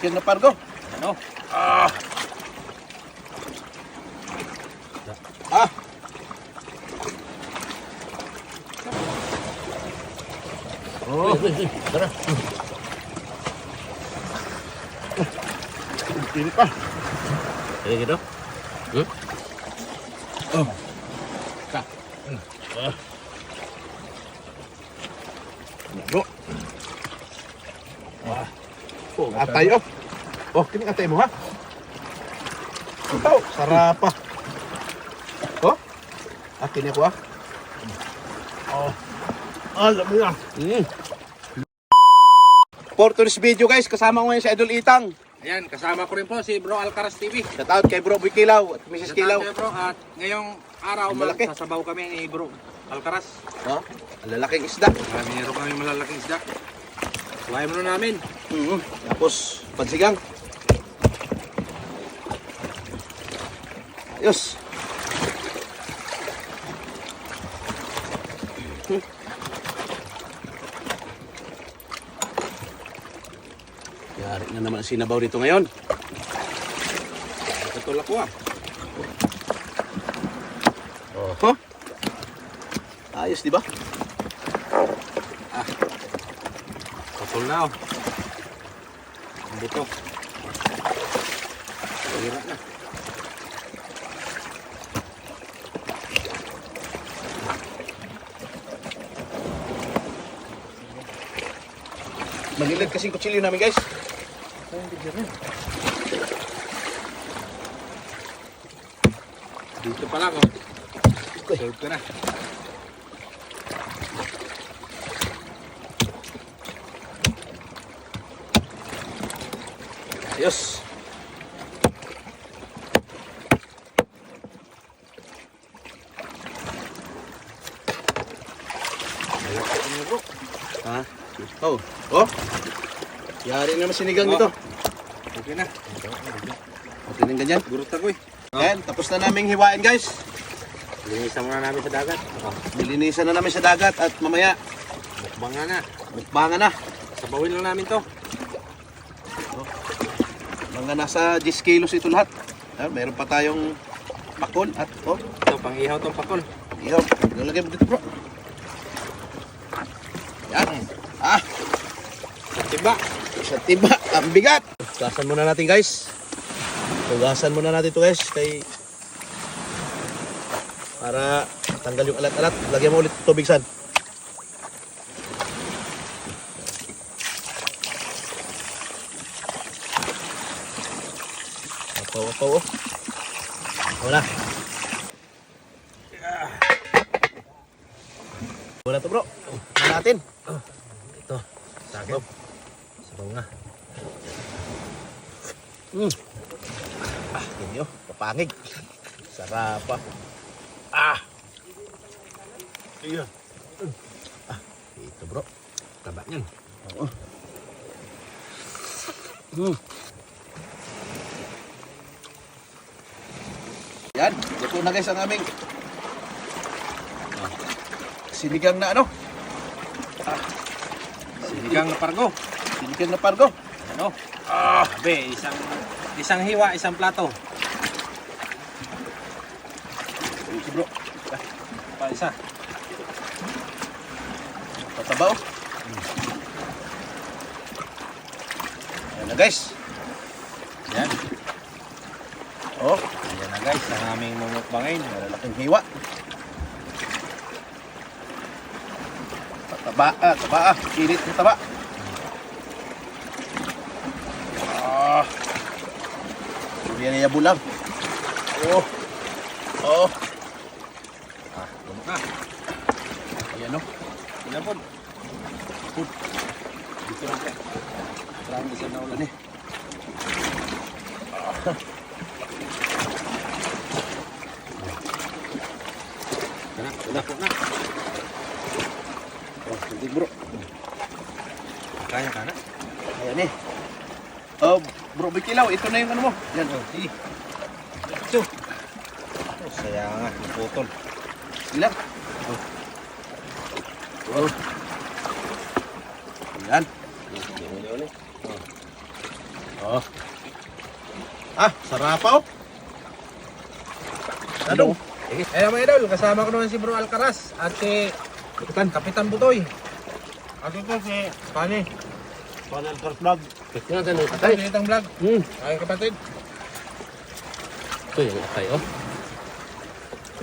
Chicken na pargo. Ano? Ah. Ah. Oh, tara. Ini pa. Kaya gitu? Oh. Ka. Bro. Oh, atay oh. Oh, kini atay mo ha? Oh, sarap pa. Oh. Akin ako ah. Oh. Alam mo na. For today's video guys, kasama ko ngayon si Idol Itang. Ayan, kasama ko rin po si Bro Alcaraz TV. Shout out kay Bro Boy Kilaw at Mrs. Kilaw. Shout out bro, at ngayong araw Malaki. sasabaw kami ni Bro Alcaraz. Oh, ang lalaking isda. Meron kami malalaking isda. Suwain muna namin. Tapos pansigang. Ayos. Yari na naman ang sinabaw dito ngayon. Katulak ko ah. Oh. Huh? Ayos, di ba? Katul na oh. Ang buto. Hira na. Magilid kasing kutsilyo namin guys. Dito pa lang oh. Serve ka na. Ayos. Ha? Oh. Oh. Yari naman sinigang Oh. dito. Okay na. Okay din ganyan. Gurot ako eh. Yan, tapos na naming hiwain guys. Linisan muna namin sa dagat. Nilinisan na namin sa dagat at mamaya Mukbang na. mukbangan na. Sabawin lang namin to. Mga nasa 10 kilos ito lahat. Meron pa tayong pakol at oh, Ito, pang-ihaw tong pakol. iyo, nalagay mo dito bro. Yan. Ah, Tiba. sa tiba, ang bigat. Tugasan muna natin guys. Tugasan muna natin ito guys kay para tanggal yung alat-alat. Lagyan mo ulit tubig san. Apaw oh. Wala. Wala to bro. Ano natin? Ito. Sakit. Sabaw nga. Ganyo, papangig. Sarap pa. Ah. Iya. Ito bro. Taba niyan. Oo. Yan, ito na guys ang aming sinigang na ano? Sinigang na pargo. Sinigang na pargo. Ano? Be, isang hiwa, isang plato. Ito bro. Pa isa. Tatabaw. Ayan na guys. Yan. Oh, Ayan na guys, ang aming mumukbangin. malalaking hiwa. Taba. Kilit ng taba. Yan ay bulang. Oh. Lumok na. Ayan oh. Ayan po. Dito na po. Marami sa naulan eh. Kana. Oh, hindi bro. Kaya ka na? Ayan eh. Oh, bro, Bikilaw, ito na yung ano mo. Yan. Sige. Ito. Saya nga, naputol. Ilan? Oh. Yan. Oo. Sarapaw. Ano? Eh mga idol, kasama ko naman si Bro Alcaraz at si Kapitan Butoy. At ito si Pani. Panel Cars Vlog. Ito si Itang Vlog. Ay kapatid. Ito yung atay, oh.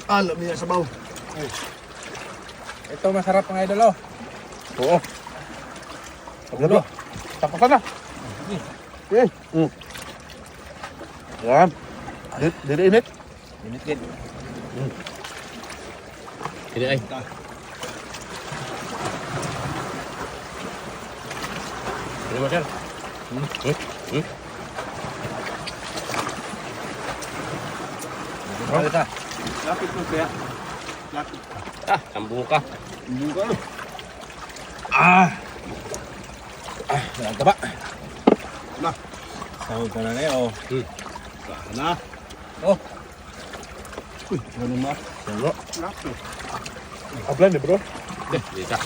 Alam niya sa baw. Ito masarap mga idol oh. Oo. Ano? Tapakan na. Yan. Dili init. Init din. Ini ay. Ini Marcel. Ito. Lapit mo kaya. Lapit. Sambung ka. Buka. Nagtaba. Na. Sahod ka na ngayon oh. Na. Oh. Uy, ano ma? Bro. Lapit. Ablan bro. Bisa.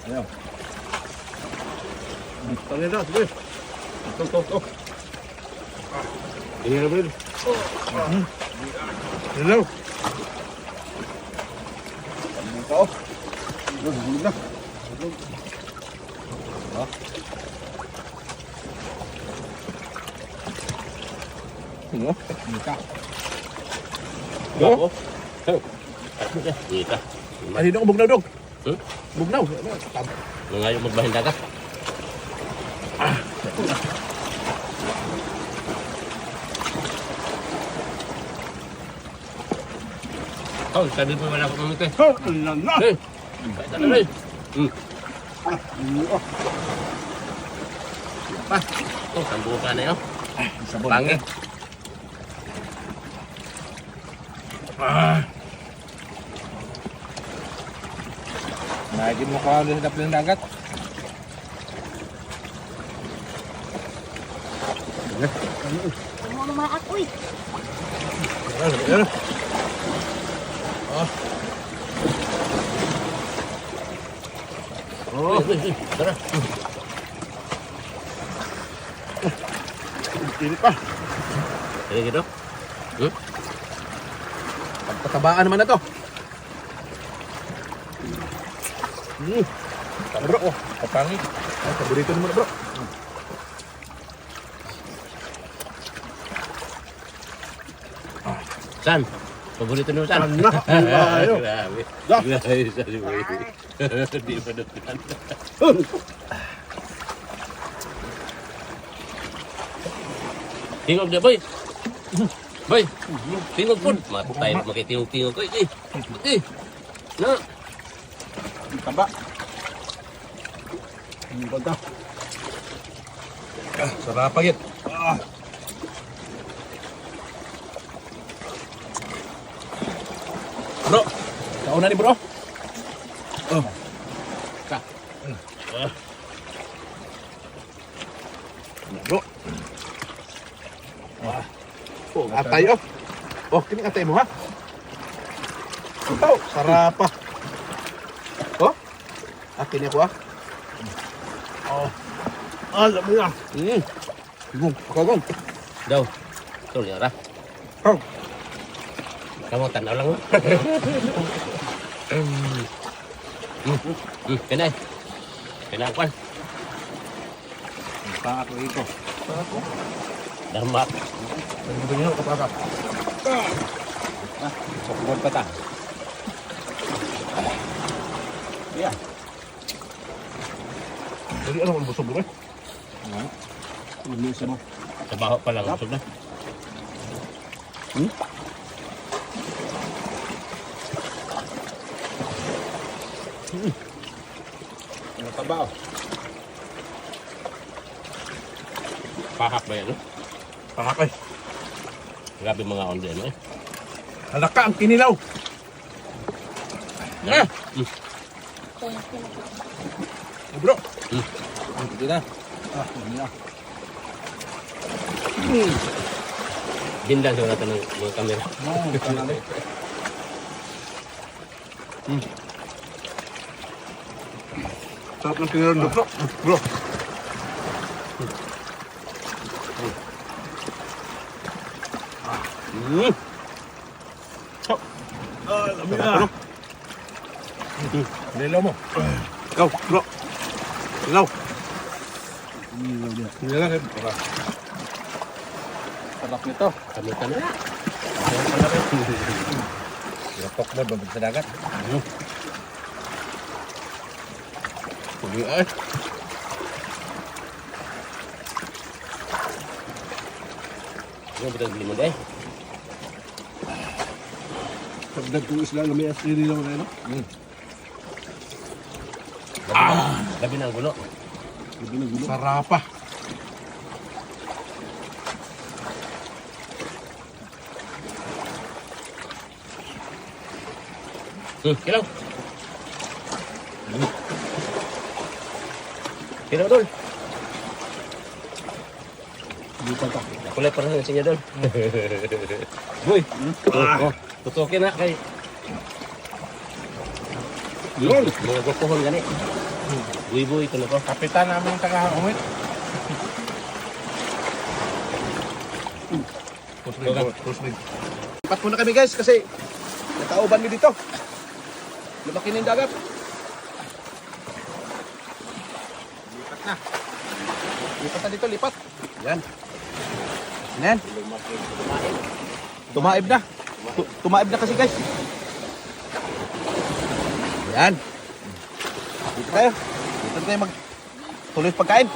Ano? Tangin na, sige. Ito. Ini na bro. Hello. Buka. Bulog na. Ano? Mika. Go. Bisa. Ay, dong bugnaw dong. Hmm? Bugnaw. Mengayo magbahin dagat. Oh, sabi mo wala ko mamite. Na. Eh, kaya na rin. Oh, sambung ka na yun. Sabon. Pangit. Nagin mo ko ang dap ng dagat. Ano naman ako eh. Oh, Tara. init pa. Ini gitu. Pagkatabaan naman na to. Bro, Kapangit. paborito naman bro. San, paborito mo San. San na, ayo. Grabe. Da. Grabe sa si Boy. Di pa doon. Tingog dia boy. Boy. Tingog pun. Matay makitingog-tingog ko eh. Na. Taba. Ang ganda. Sarap pagit. Bro, kauna ni bro. Bro. Atay oh. Oh, kini atay mo ha. Oh, sarap pa. Oh. Akin ako ah. Oh. Alam mo na. Bung, kagong. Daw. Ito liara. Oh. Kamu tanaw lang. Pinay. Pinakwan. Pangako ito. Damak. Ang gusto niyo kapasap. Sokbon pa ta. Yeah. Jadi ano ang busog mo eh? Lumisan mo. Trabaho pa lang. Usog na. Ano ka ba? Pahak ba yan? No? Pakakay. Grabe mga onde ano eh. Anak ka ang kinilaw. Ah! Oh, bro. Hindi na. Hindi na. Dindan sa natin ng mga kamera. Kanali. Sarap ng kinilaw bro. Bro. Ah, lami na. Lilo mo. Go, bro. Ilaw. Hindi lang. Sarap nito. Kamitan na. Lapok mo, babag sa dagat. Pagi ay. Ano ba ang limon eh? Pagdag kong isla, lami as rin lang na, no? Labi na ang gulo. Sarapa. Kilaw. Kilaw dol. Kulay parang sa inyo dol. Boy. Tutukin na kay. Yun. Mga gopohon gani. Buy-buy ito na ko. Kapitan namin ang taga-umit. Lipat muna kami guys kasi natauban mi dito. Lumaki na yung dagat. Lipat na. Lipat na dito, lipat. Yan. Yan. Tumaib na. Tumaib na kasi guys. Yan. Dito tayo. Dito tayo mag tuloy pagkain.